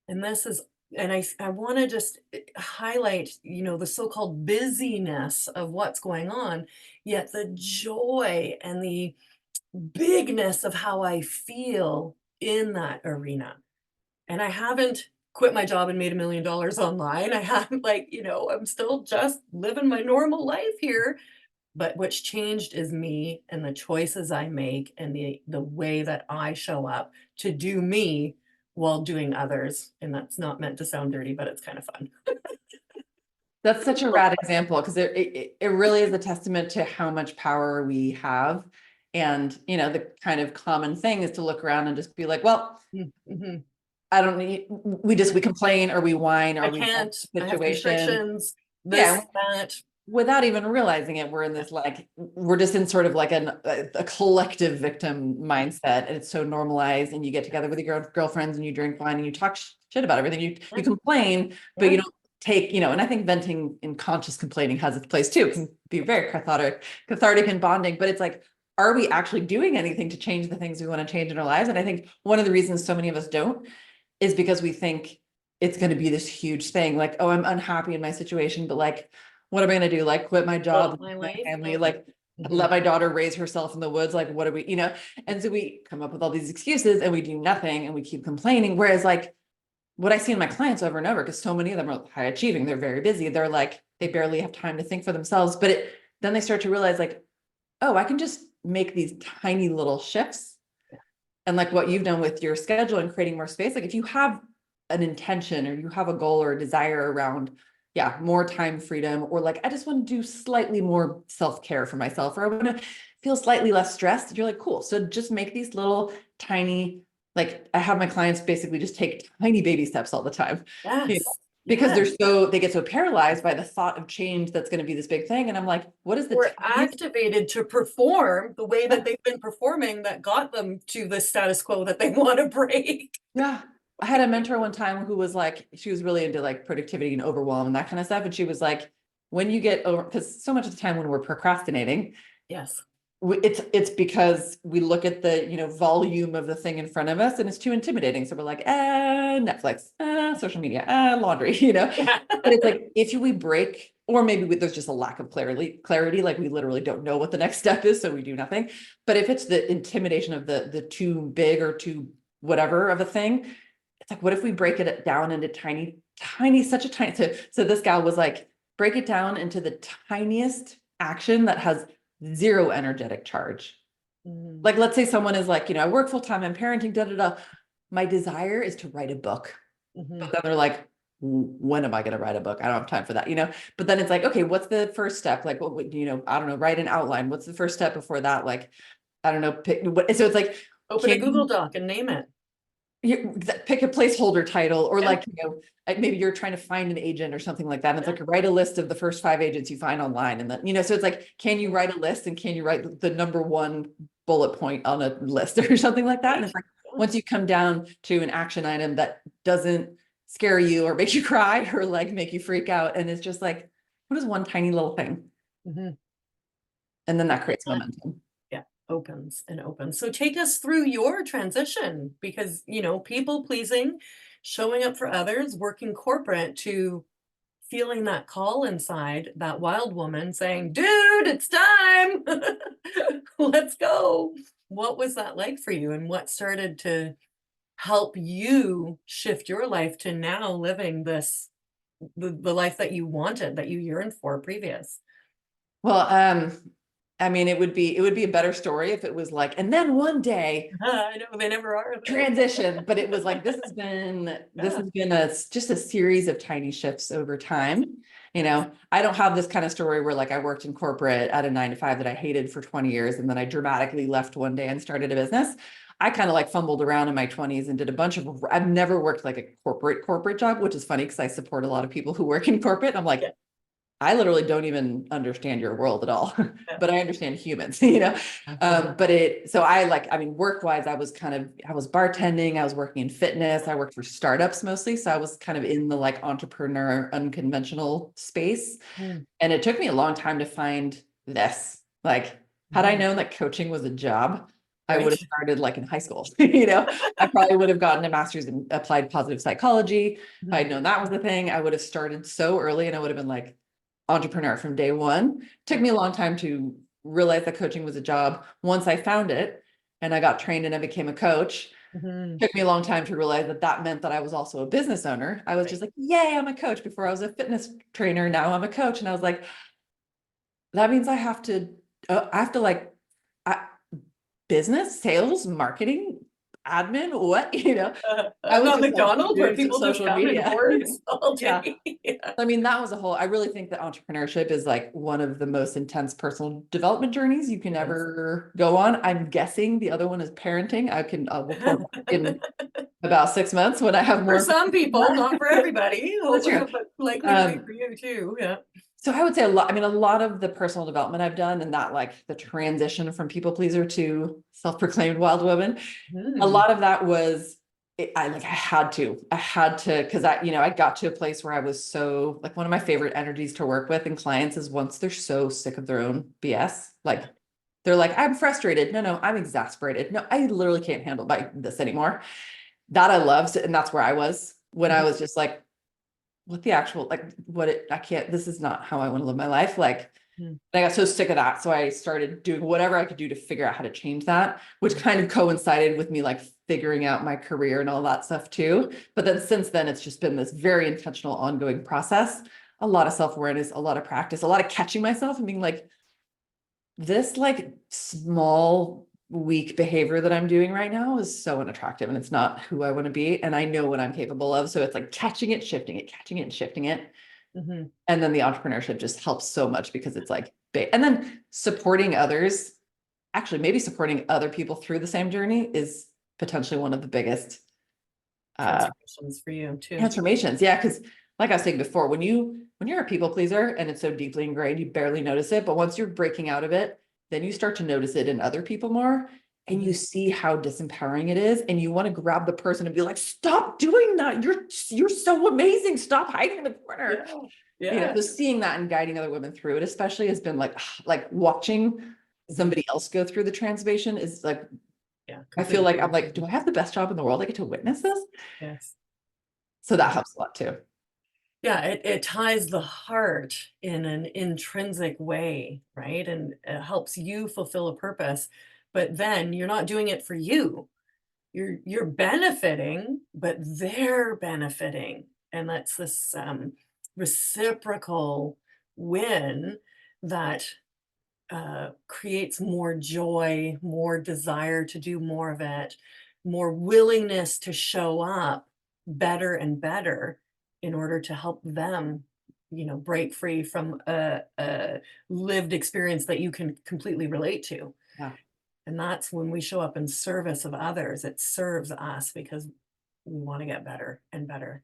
[SPEAKER 1] And this is, and I want to just highlight, the so-called busyness of what's going on, yet the joy and the bigness of how I feel in that arena. And I haven't quit my job and made $1,000,000 online. I haven't, like, I'm still just living my normal life here. But what's changed is me and the choices I make and the way that I show up to do me while doing others. And that's not meant to sound dirty, but it's kind of fun.
[SPEAKER 2] That's such a rad example, because it really is a testament to how much power we have. And, the kind of common thing is to look around and just be like, well,
[SPEAKER 1] Mhm.
[SPEAKER 2] I don't need, we complain or we whine
[SPEAKER 1] I
[SPEAKER 2] or we
[SPEAKER 1] can't.
[SPEAKER 2] the
[SPEAKER 1] I have
[SPEAKER 2] situation.
[SPEAKER 1] constrictions,
[SPEAKER 2] Yeah.
[SPEAKER 1] this, that.
[SPEAKER 2] Without even realizing it, we're in
[SPEAKER 1] Yeah.
[SPEAKER 2] this, like, we're just in sort of like a collective victim mindset. And it's so normalized, and you get together with your girlfriends and you drink wine and you talk shit about everything. You
[SPEAKER 1] Yeah.
[SPEAKER 2] complain, but
[SPEAKER 1] Yeah.
[SPEAKER 2] you don't take, and I think venting and conscious complaining has its place too. It can be very cathartic and bonding, but it's like, are we actually doing anything to change the things we want to change in our lives? And I think one of the reasons so many of us don't is because we think it's going to be this huge thing. Like, oh, I'm unhappy in my situation, but like, what am I going to do? Like quit my
[SPEAKER 1] Well,
[SPEAKER 2] job,
[SPEAKER 1] my
[SPEAKER 2] my
[SPEAKER 1] life.
[SPEAKER 2] family,
[SPEAKER 1] No.
[SPEAKER 2] like
[SPEAKER 1] Mhm.
[SPEAKER 2] let my daughter raise herself in the woods. Like, what are we, And so we come up with all these excuses and we do nothing and we keep complaining. Whereas like, what I see in my clients over and over, because so many of them are high achieving, they're very busy. They're like, they barely have time to think for themselves, but then they start to realize like, oh, I can just make these tiny little shifts. And like what you've done with your schedule and creating more space, like if you have an intention or you have a goal or a desire around, yeah, more time freedom, or like, I just want to do slightly more self-care for myself, or I want to feel slightly less stressed, you're like, cool. So just make these little tiny, like I have my clients basically just take tiny baby steps all the time. You know,
[SPEAKER 1] Yes.
[SPEAKER 2] because
[SPEAKER 1] Yes.
[SPEAKER 2] they get so paralyzed by the thought of change that's going to be this big thing. And I'm like, what is the
[SPEAKER 1] We're
[SPEAKER 2] tiniest?
[SPEAKER 1] activated to perform the way that they've been performing that got them to the status quo that they want to break.
[SPEAKER 2] Yeah. I had a mentor one time who was like, she was really into like productivity and overwhelm and that kind of stuff. And she was like, when you get over, because so much of the time when we're procrastinating,
[SPEAKER 1] Yes.
[SPEAKER 2] it's because we look at the, volume of the thing in front of us and it's too intimidating. So we're like, Netflix, social media, laundry,
[SPEAKER 1] Yeah.
[SPEAKER 2] but it's like, if we break, or maybe there's just a lack of clarity, like we literally don't know what the next step is. So we do nothing. But if it's the intimidation of the too big or too whatever of a thing, it's like, what if we break it down into such a tiny, so this gal was like, break it down into the tiniest action that has zero energetic charge.
[SPEAKER 1] Mhm.
[SPEAKER 2] Like, let's say someone is like, I work full time, I'm parenting, da da da. My desire is to write a book. But
[SPEAKER 1] Mhm.
[SPEAKER 2] then they're like, when am I going to write a book? I don't have time for that. But then it's like, okay, what's the first step? Like, what would, I don't know, write an outline. What's the first step before that? Like, I don't know, pick what, so it's like,
[SPEAKER 1] Open a
[SPEAKER 2] can
[SPEAKER 1] Google Doc and name it.
[SPEAKER 2] pick a placeholder title, or
[SPEAKER 1] Yeah.
[SPEAKER 2] like, maybe you're trying to find an agent or something like that. And it's like, write a list of the first 5 agents you find online. And then, so it's like, can you write a list and can you write the number one bullet point on a list or something like that? And
[SPEAKER 1] Right.
[SPEAKER 2] it's like, once you come down to an action item that doesn't scare you or make you cry or like make you freak out. And it's just like, what is one tiny little thing?
[SPEAKER 1] Mhm.
[SPEAKER 2] And then that creates momentum.
[SPEAKER 1] Yeah, opens and opens. So take us through your transition because, people pleasing, showing up for others, working corporate to feeling that call inside, that wild woman saying, "Dude, it's time. Let's go." What was that like for you and what started to help you shift your life to now living the life that you wanted, that you yearned for previous?
[SPEAKER 2] Well, I mean, it would be a better story if it was like, and then one day
[SPEAKER 1] I know they never are though.
[SPEAKER 2] transition, but it was like, this
[SPEAKER 1] Yeah.
[SPEAKER 2] has been just a series of tiny shifts over time. I don't have this kind of story where like I worked in corporate at a 9 to 5 that I hated for 20 years. And then I dramatically left one day and started a business. I kind of like fumbled around in my 20s and did a bunch of, I've never worked like a corporate job, which is funny because I support a lot of people who work in corporate. I'm like,
[SPEAKER 1] Yeah.
[SPEAKER 2] I literally don't even understand your world at all,
[SPEAKER 1] Yeah.
[SPEAKER 2] but I understand humans, so I mean, work-wise, I was bartending, I was working in fitness, I worked for startups mostly. So I was kind of in the like entrepreneur, unconventional space.
[SPEAKER 1] Mm.
[SPEAKER 2] And it took me a long time to find this. Like, had I
[SPEAKER 1] Mhm.
[SPEAKER 2] known that coaching was a job, I would
[SPEAKER 1] Right?
[SPEAKER 2] have started like in high school. I probably would have gotten a master's in applied positive psychology. If
[SPEAKER 1] Mhm.
[SPEAKER 2] I'd known that was the thing, I would have started so early and I would have been like, entrepreneur from day one. Took
[SPEAKER 1] Yeah.
[SPEAKER 2] me a long time to realize that coaching was a job. Once I found it and I got trained and I became a coach,
[SPEAKER 1] Mhm.
[SPEAKER 2] took me a long time to realize that meant that I was also a business owner. I was
[SPEAKER 1] Right.
[SPEAKER 2] just like, yay, I'm a coach. Before I was a fitness trainer, now I'm a coach. And I was like, that means I have to like, I, business, sales, marketing, admin, what, I
[SPEAKER 1] I'm
[SPEAKER 2] was
[SPEAKER 1] not
[SPEAKER 2] just like
[SPEAKER 1] McDonald's where
[SPEAKER 2] doing some
[SPEAKER 1] people just
[SPEAKER 2] social
[SPEAKER 1] come and
[SPEAKER 2] media.
[SPEAKER 1] hordes all
[SPEAKER 2] Yeah.
[SPEAKER 1] day. Yeah.
[SPEAKER 2] I mean, that was I really think that entrepreneurship is like one of the most intense personal development journeys you can
[SPEAKER 1] It is.
[SPEAKER 2] ever go on. I'm guessing the other one is parenting. I'll report back in about 6 months when I have more
[SPEAKER 1] For some
[SPEAKER 2] information
[SPEAKER 1] people,
[SPEAKER 2] on
[SPEAKER 1] not for
[SPEAKER 2] that.
[SPEAKER 1] everybody,
[SPEAKER 2] That's true.
[SPEAKER 1] but likely to be
[SPEAKER 2] Um,
[SPEAKER 1] for you too. Yeah.
[SPEAKER 2] so I would say a lot of the personal development I've done and that like the transition from people pleaser to self-proclaimed wild woman, a
[SPEAKER 1] Hmm.
[SPEAKER 2] lot of that was I had to because I got to a place where I was so like one of my favorite energies to work with and clients is once they're so sick of their own BS, like they're like, I'm frustrated. No, I'm exasperated. No, I literally can't handle this anymore. That I loved. And that's where I was when I
[SPEAKER 1] Mhm.
[SPEAKER 2] was just like, what the actual, like I can't, this is not how I want to live my life. Like, I got so sick of that. So I started doing whatever I could do to figure out how to change that, which kind of coincided with me like figuring out my career and all that stuff too. But then since then, it's just been this very intentional, ongoing process. A lot of self-awareness, a lot of practice, a lot of catching myself and being like, this like small, weak behavior that I'm doing right now is so unattractive and it's not who I want to be. And I know what I'm capable of. So it's like catching it, shifting it, catching it and shifting it.
[SPEAKER 1] Mm-hmm.
[SPEAKER 2] And then the entrepreneurship just helps so much because it's like big. And then supporting others, actually maybe supporting other people through the same journey is potentially one of the biggest
[SPEAKER 1] Transformations for you too.
[SPEAKER 2] transformations. Yeah. Cause like I was saying before, when you're a people pleaser and it's so deeply ingrained, you barely notice it. But once you're breaking out of it, then you start to notice it in other people more. And you see how disempowering it is. And you want to grab the person and be like, stop doing that. You're so amazing. Stop hiding in the corner.
[SPEAKER 1] Yeah.
[SPEAKER 2] You know, so seeing that and guiding other women through it, especially has been like watching somebody else go through the transformation is like, I feel like I'm like, do I have the best job in the world? I get to witness this.
[SPEAKER 1] Yes.
[SPEAKER 2] So that helps a lot too.
[SPEAKER 1] Yeah, it ties the heart in an intrinsic way, right? And it helps you fulfill a purpose. But then you're not doing it for you. You're benefiting, but they're benefiting. And that's this reciprocal win that creates more joy, more desire to do more of it, more willingness to show up better and better in order to help them, break free from a lived experience that you can completely relate to.
[SPEAKER 2] Yeah.
[SPEAKER 1] And that's when we show up in service of others. It serves us because we want to get better and better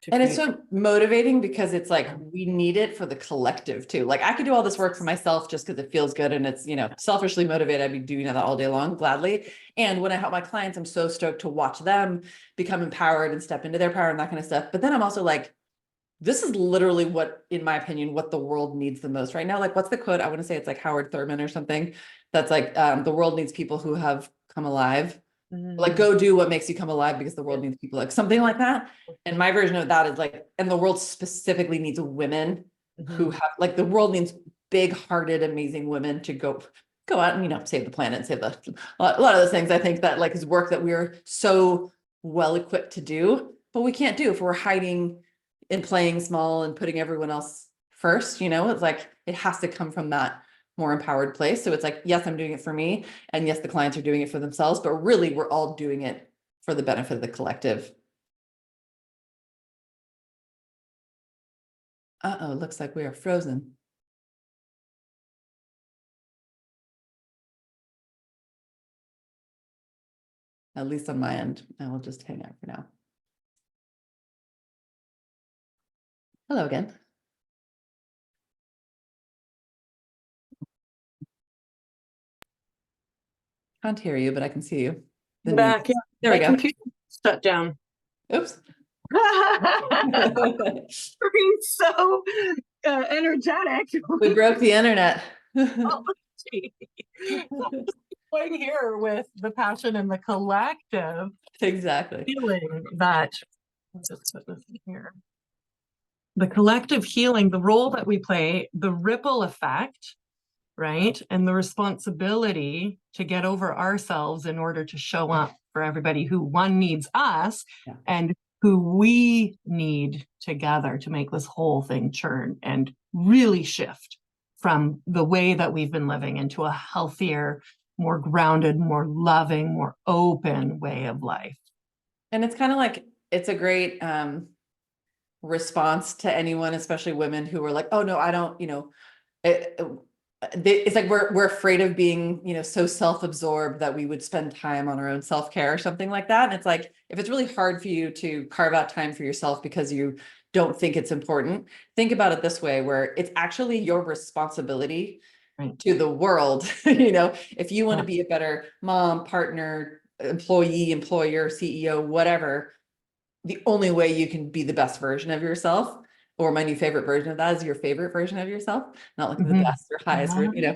[SPEAKER 1] to
[SPEAKER 2] And it's
[SPEAKER 1] create.
[SPEAKER 2] so motivating because it's like, we need it for the collective too. Like I could do all this work for myself just because it feels good and it's, selfishly motivated. I'd be doing that all day long, gladly. And when I help my clients, I'm so stoked to watch them become empowered and step into their power and that kind of stuff. But then I'm also like, this is literally what, in my opinion, what the world needs the most right now. Like, what's the quote? I want to say it's like Howard Thurman or something. That's like, the world needs people who have come alive. Like, go do what makes you come alive because the world needs people, like something like that. And my version of that is like, and the world specifically needs women who have, like, the world needs big-hearted, amazing women to go out and, save the planet, save a lot of those things. I think that like is work that we're so well equipped to do, but we can't do if we're hiding and playing small and putting everyone else first, it's like, it has to come from that more empowered place. So it's like, yes, I'm doing it for me. And yes, the clients are doing it for themselves, but really we're all doing it for the benefit of the collective. Uh-oh, looks like we are frozen. At least on my end. I will just hang out for now. Hello again. Can't hear you, but I can see you.
[SPEAKER 1] Back. Yeah.
[SPEAKER 2] There we go.
[SPEAKER 1] Computer shut down.
[SPEAKER 2] Oops.
[SPEAKER 1] Being so energetic.
[SPEAKER 2] We broke the internet.
[SPEAKER 1] Oh, going here with the passion and the collective.
[SPEAKER 2] Exactly.
[SPEAKER 1] Feeling that, I'll just put this in here. The collective healing, the role that we play, the ripple effect, right? And the responsibility to get over ourselves in order to show up for everybody who one needs us and who we need together to make this whole thing churn and really shift from the way that we've been living into a healthier, more grounded, more loving, more open way of life.
[SPEAKER 2] And it's kind of like, it's a great response to anyone, especially women who are like, oh no, I don't, it's like we're afraid of being, so self-absorbed that we would spend time on our own self-care or something like that. And it's like, if it's really hard for you to carve out time for yourself because you don't think it's important, think about it this way, where it's actually your responsibility to the world. If you want to be a better mom, partner, employee, employer, CEO, whatever, the only way you can be the best version of yourself, or my new favorite version of that is your favorite version of yourself, not like the best or highest,
[SPEAKER 1] your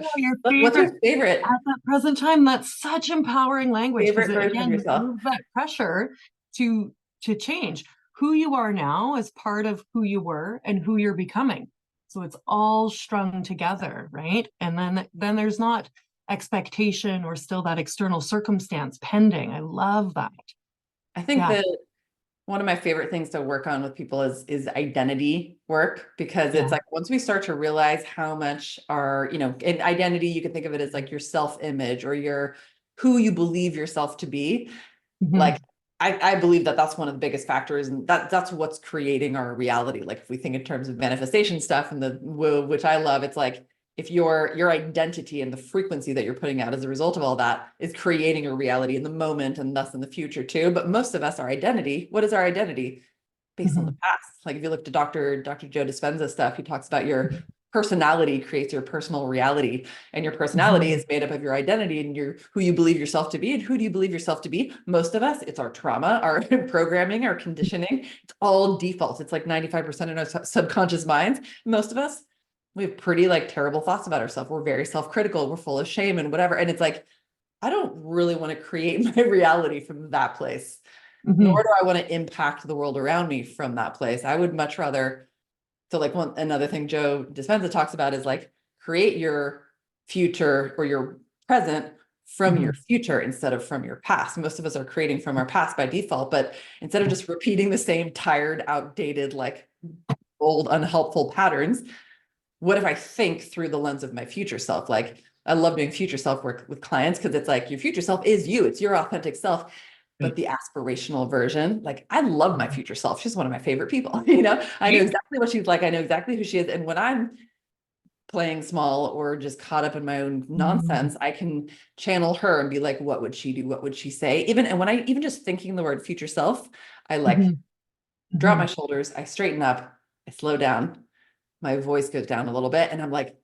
[SPEAKER 2] what's your favorite
[SPEAKER 1] at that present time. That's such empowering language,
[SPEAKER 2] favorite
[SPEAKER 1] because
[SPEAKER 2] version of yourself?
[SPEAKER 1] Remove that pressure to change. Who you are now is part of who you were and who you're becoming. So it's all strung together, right? And then there's not expectation or still that external circumstance pending. I love that.
[SPEAKER 2] I think
[SPEAKER 1] Yeah,
[SPEAKER 2] that one of my favorite things to work on with people is identity work, because it's
[SPEAKER 1] yeah.
[SPEAKER 2] like once we start to realize how much our, in identity, you can think of it as like your self-image or your who you believe yourself to be. Like
[SPEAKER 1] Mhm.
[SPEAKER 2] I believe that that's one of the biggest factors, and that's what's creating our reality. Like if we think in terms of manifestation stuff and the woo, which I love, it's like if your identity and the frequency that you're putting out as a result of all that is creating a reality in the moment and thus in the future too. But most of us, our identity, what is our identity? Based on the
[SPEAKER 1] Mhm.
[SPEAKER 2] past. Like if you look to Dr. Joe Dispenza stuff, he talks about your personality creates your personal reality, and your personality
[SPEAKER 1] Mhm.
[SPEAKER 2] is made up of your identity and your who you believe yourself to be. And who do you believe yourself to be? Most of us, it's our trauma, our programming, our conditioning. It's all default. It's like 95% in our subconscious minds. Most of us, we have pretty like terrible thoughts about ourselves. We're very self-critical. We're full of shame and whatever. And it's like, I don't really want to create my reality from that place, nor
[SPEAKER 1] Mhm.
[SPEAKER 2] do I want to impact the world around me from that place. I would much rather. So, like another thing Joe Dispenza talks about is like create your future or your present from your
[SPEAKER 1] Mhm.
[SPEAKER 2] future instead of from your past. Most of us are creating from our past by default, but instead of just repeating the same tired, outdated, like old, unhelpful patterns, what if I think through the lens of my future self? Like I love doing future self work with clients because it's like your future self is you, it's your authentic self. But
[SPEAKER 1] Right.
[SPEAKER 2] the aspirational version, like I love my
[SPEAKER 1] Mhm.
[SPEAKER 2] future self. She's one of my favorite people. I know
[SPEAKER 1] Right?
[SPEAKER 2] exactly what she's like. I know exactly who she is. And when I'm playing small or just caught up in my own
[SPEAKER 1] Mhm.
[SPEAKER 2] nonsense, I can channel her and be like, what would she do? What would she say? Even and when I even just thinking the word future self, I like
[SPEAKER 1] Mhm.
[SPEAKER 2] drop my
[SPEAKER 1] Mhm.
[SPEAKER 2] shoulders, I straighten up, I slow down, my voice goes down a little bit, and I'm like,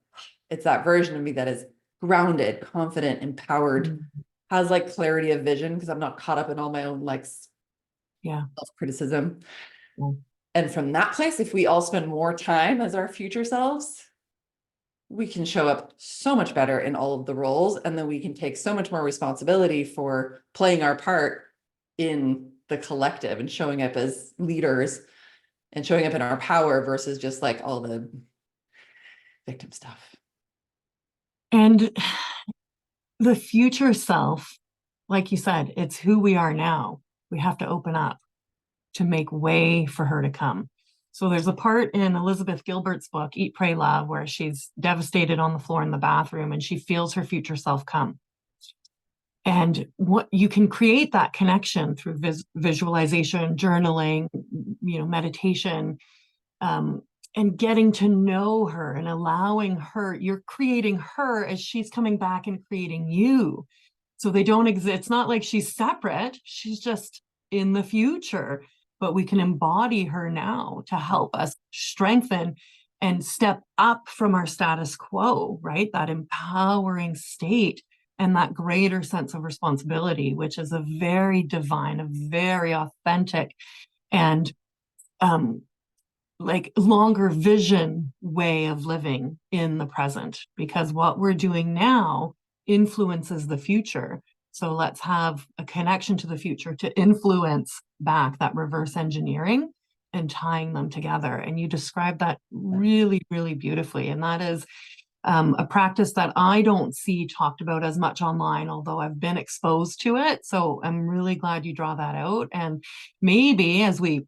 [SPEAKER 2] it's that version of me that is grounded, confident, empowered,
[SPEAKER 1] Mhm.
[SPEAKER 2] has like clarity of vision because I'm not caught up in all my own like
[SPEAKER 1] Yeah.
[SPEAKER 2] self-criticism.
[SPEAKER 1] Yeah.
[SPEAKER 2] And from that place, if we all spend more time as our future selves, we can show up so much better in all of the roles. And then we can take so much more responsibility for playing our part in the collective and showing up as leaders and showing up in our power versus just like all the victim stuff.
[SPEAKER 1] And the future self, like you said, it's who we are now. We have to open up to make way for her to come. So there's a part in Elizabeth Gilbert's book, Eat, Pray, Love, where she's devastated on the floor in the bathroom and she feels her future self come. And what you can create that connection through visualization, journaling, meditation, um, and getting to know her and allowing her, you're creating her as she's coming back and creating you. So they don't exist. It's not like she's separate. She's just in the future, but we can embody her now to help us strengthen and step up from our status quo, right? That empowering state and that greater sense of responsibility, which is a very divine, a very authentic, and um, like longer vision way of living in the present, because what we're doing now influences the future. So let's have a connection to the future to influence back that reverse engineering and tying them together. And you described that really, really beautifully. And that is a practice that I don't see talked about as much online, although I've been exposed to it. So I'm really glad you draw that out. And maybe as we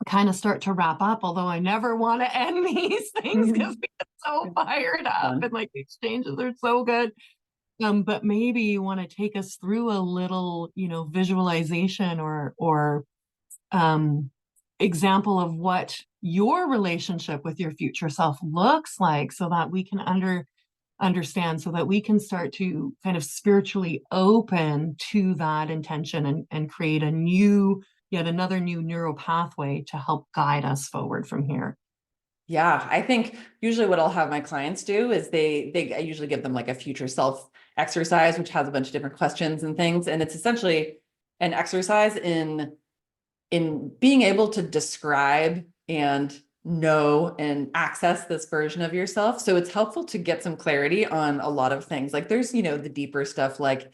[SPEAKER 1] kind of start to wrap up, although I never want to end these things because we get so fired up
[SPEAKER 2] Fun.
[SPEAKER 1] and like the exchanges are so good. But maybe you want to take us through a little, visualization or um example of what your relationship with your future self looks like so that we can understand, so that we can start to kind of spiritually open to that intention and create yet another new neural pathway to help guide us forward from here.
[SPEAKER 2] Yeah, I think usually what I'll have my clients do is I usually give them like a future self exercise, which has a bunch of different questions and things. And it's essentially an exercise in being able to describe and know and access this version of yourself. So it's helpful to get some clarity on a lot of things. Like there's, the deeper stuff, like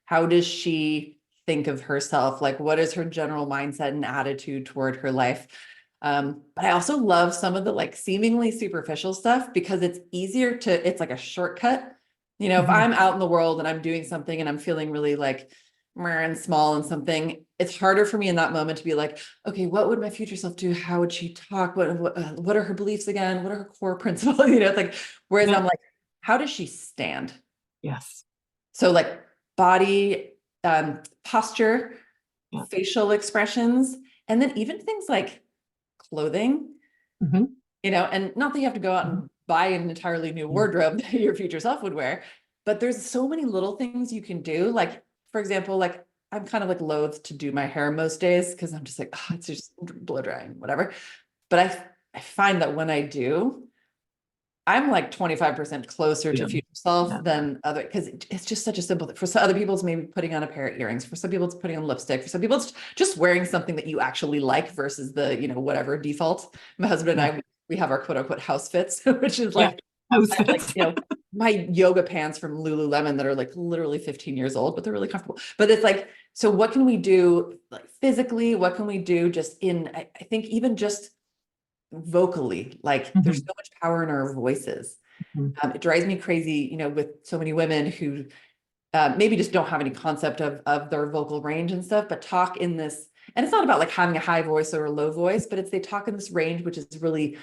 [SPEAKER 2] how does she think of herself? Like what is her general mindset and attitude toward her life? But I also love some of the like seemingly superficial stuff because it's easier to, it's like a shortcut. You know, if
[SPEAKER 1] Mhm.
[SPEAKER 2] I'm out in the world and I'm doing something and I'm feeling really like meh and small and something, it's harder for me in that moment to be like, okay, what would my future self do? How would she talk? What are her beliefs again? What are her core principles? You know, it's like, whereas
[SPEAKER 1] Yeah.
[SPEAKER 2] I'm like, how does she stand?
[SPEAKER 1] Yes.
[SPEAKER 2] So like body, posture,
[SPEAKER 1] Yeah.
[SPEAKER 2] facial expressions, and then even things like clothing,
[SPEAKER 1] Mhm.
[SPEAKER 2] you know, and not that you have to go out
[SPEAKER 1] Mhm.
[SPEAKER 2] and buy an entirely new
[SPEAKER 1] Yeah.
[SPEAKER 2] wardrobe that your future self would wear, but there's so many little things you can do. Like, for example, like I'm kind of like loath to do my hair most days because I'm just like, oh, it's just blow drying, whatever. But I find that when I do, I'm like 25% closer to
[SPEAKER 1] Yeah.
[SPEAKER 2] future self
[SPEAKER 1] Yeah.
[SPEAKER 2] than other, because it's just such a simple thing. For some other people, it's maybe putting on a pair of earrings. For some people, it's putting on lipstick. For some people, it's just wearing something that you actually like versus the, you know, whatever default. My husband and
[SPEAKER 1] Yeah.
[SPEAKER 2] I, we have our quote unquote house fits, which is
[SPEAKER 1] Yeah.
[SPEAKER 2] like, I have like,
[SPEAKER 1] Outfits.
[SPEAKER 2] you know, my yoga pants from Lululemon that are like literally 15 years old, but they're really comfortable. But it's like, so what can we do like physically? What can we do just in, I think even just vocally, like there's
[SPEAKER 1] Mhm.
[SPEAKER 2] so much power in our voices.
[SPEAKER 1] Mhm.
[SPEAKER 2] It drives me crazy, you know, with so many women who maybe just don't have any concept of their vocal range and stuff, but talk in this, and it's not about like having a high voice or a low voice, but it's they talk in this range, which is really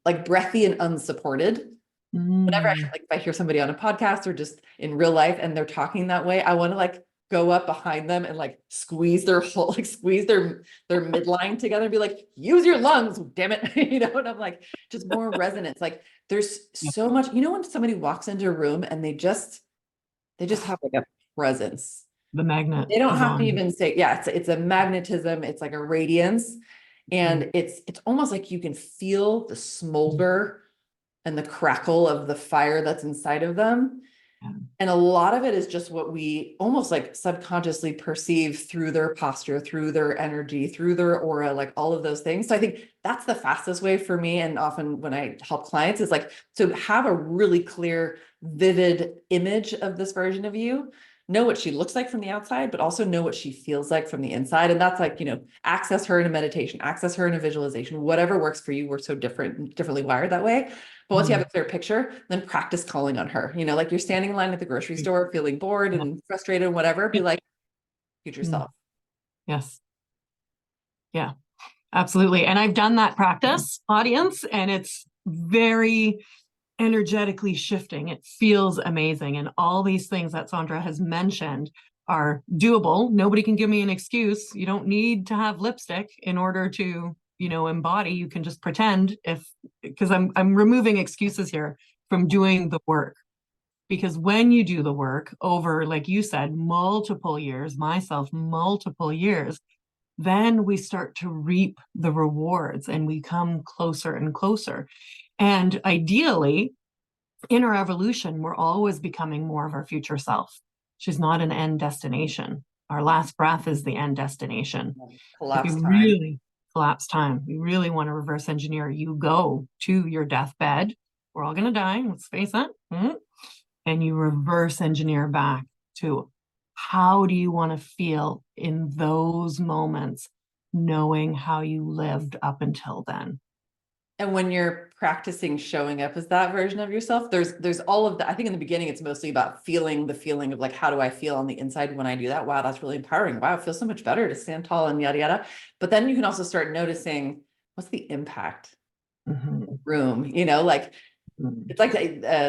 [SPEAKER 2] like breathy and unsupported. Whenever
[SPEAKER 1] Mm.
[SPEAKER 2] like if I hear somebody on a podcast or just in real life and they're talking that way, I want to like go up behind them and like squeeze their whole like squeeze their midline together and be like, use your lungs, damn it. You know, and I'm like, just more resonance. Like there's
[SPEAKER 1] Yeah.
[SPEAKER 2] so much, you know, when somebody walks into a room and they just have like a presence.
[SPEAKER 1] The magnet
[SPEAKER 2] They don't
[SPEAKER 1] is
[SPEAKER 2] have to
[SPEAKER 1] on.
[SPEAKER 2] even say, yeah, it's a magnetism, it's like a radiance.
[SPEAKER 1] Mhm.
[SPEAKER 2] And it's almost like you can feel the smolder and the crackle of the fire that's inside of them.
[SPEAKER 1] Yeah.
[SPEAKER 2] And a lot of it is just what we almost like subconsciously perceive through their posture, through their energy, through their aura, like all of those things. So I think that's the fastest way for me. And often when I help clients is like, to have a really clear, vivid image of this version of you, know what she looks like from the outside, but also know what she feels like from the inside. And that's like, you know, access her in a meditation, access her in a visualization, whatever works for you. We're so different, differently wired that way. But once you have
[SPEAKER 1] Mhm.
[SPEAKER 2] a clear picture, then practice calling on her. You know, like you're standing in line at the grocery store, feeling bored
[SPEAKER 1] Yeah.
[SPEAKER 2] and frustrated and whatever, be
[SPEAKER 1] Yeah.
[SPEAKER 2] like, future
[SPEAKER 1] Mm.
[SPEAKER 2] self.
[SPEAKER 1] Yes. Yeah. Absolutely. And I've done that practice, audience, and it's very energetically shifting. It feels amazing. And all these things that Sandra has mentioned are doable. Nobody can give me an excuse. You don't need to have lipstick in order to, embody. You can just pretend because I'm removing excuses here from doing the work. Because when you do the work over, like you said, multiple years, myself, multiple years, then we start to reap the rewards and we come closer and closer. And ideally, in our evolution, we're always becoming more of our future self. She's not an end destination. Our last breath is the end destination. If
[SPEAKER 2] Collapse
[SPEAKER 1] you
[SPEAKER 2] time.
[SPEAKER 1] really collapse time, you really want to reverse engineer, you go to your deathbed. We're all going to die, let's face it. And you reverse engineer back to how do you want to feel in those moments, knowing how you lived up until then.
[SPEAKER 2] And when you're practicing showing up as that version of yourself, there's all of that. I think in the beginning, it's mostly about feeling the feeling of like, how do I feel on the inside when I do that? Wow, that's really empowering. Wow, it feels so much better to stand tall and yada yada. But then you can also start noticing what's the impact
[SPEAKER 1] Mm-hmm.
[SPEAKER 2] in the room, you know, like it's like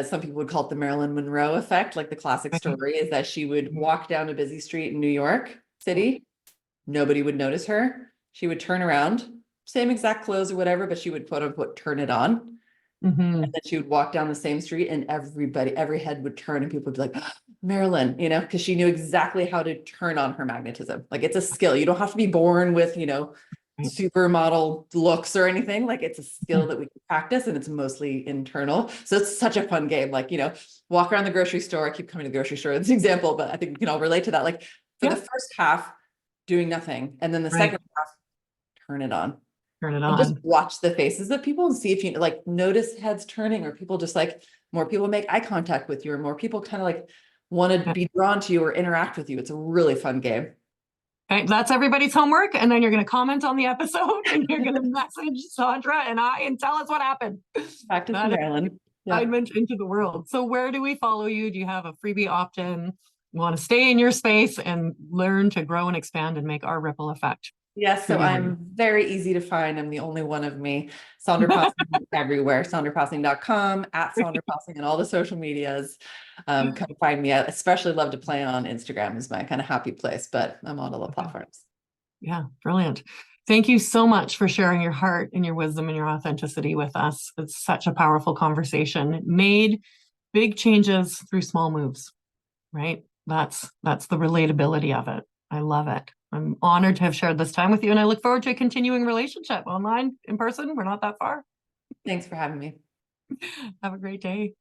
[SPEAKER 2] some people would call it the Marilyn Monroe effect. Like the classic story is that she would walk down a busy street in New York City, nobody would notice her. She would turn around, same exact clothes or whatever, but she would quote unquote turn it on.
[SPEAKER 1] Mm-hmm.
[SPEAKER 2] And then she would walk down the same street and every head would turn and people would be like, "Ah, Marilyn, you know, because she knew exactly how to turn on her magnetism. Like it's a skill. You don't have to be born with, you know, supermodel looks or anything. Like it's a skill that we can practice and it's mostly internal. So it's such a fun game. Like, you know, walk around the grocery store. I keep coming to the grocery store as an example, but I think we can all relate to that. Like for the
[SPEAKER 1] Yeah,
[SPEAKER 2] first half, doing nothing. And then the
[SPEAKER 1] right.
[SPEAKER 2] second half, turn it on
[SPEAKER 1] Turn it
[SPEAKER 2] and just
[SPEAKER 1] on.
[SPEAKER 2] watch the faces of people and see if you like notice heads turning or people just like more people make eye contact with you or more people kind of like want to
[SPEAKER 1] Yeah.
[SPEAKER 2] be drawn to you or interact with you. It's a really fun game.
[SPEAKER 1] Okay, that's everybody's homework. And then you're going to comment on the episode and you're going to message Sandra and I and tell us what happened.
[SPEAKER 2] Back to
[SPEAKER 1] That
[SPEAKER 2] Sea
[SPEAKER 1] is
[SPEAKER 2] Island. Yeah.
[SPEAKER 1] excitement into the world. So where do we follow you? Do you have a freebie opt-in? You want to stay in your space and learn to grow and expand and make our ripple effect?
[SPEAKER 2] Yes,
[SPEAKER 1] Who
[SPEAKER 2] so
[SPEAKER 1] do you want
[SPEAKER 2] I'm very easy to find. I'm the only one of me. Sandra Possing everywhere. SandraPossing.com, at Sandra Possing and all the social medias. Come find me. I especially love to play on Instagram is my kind of happy place, but I'm on all the platforms.
[SPEAKER 1] Yeah, brilliant. Thank you so much for sharing your heart and your wisdom and your authenticity with us. It's such a powerful conversation. It made big changes through small moves, right? That's the relatability of it. I love it. I'm honored to have shared this time with you, and I look forward to a continuing relationship online, in person. We're not that far.
[SPEAKER 2] Thanks for having me.
[SPEAKER 1] Have a great day.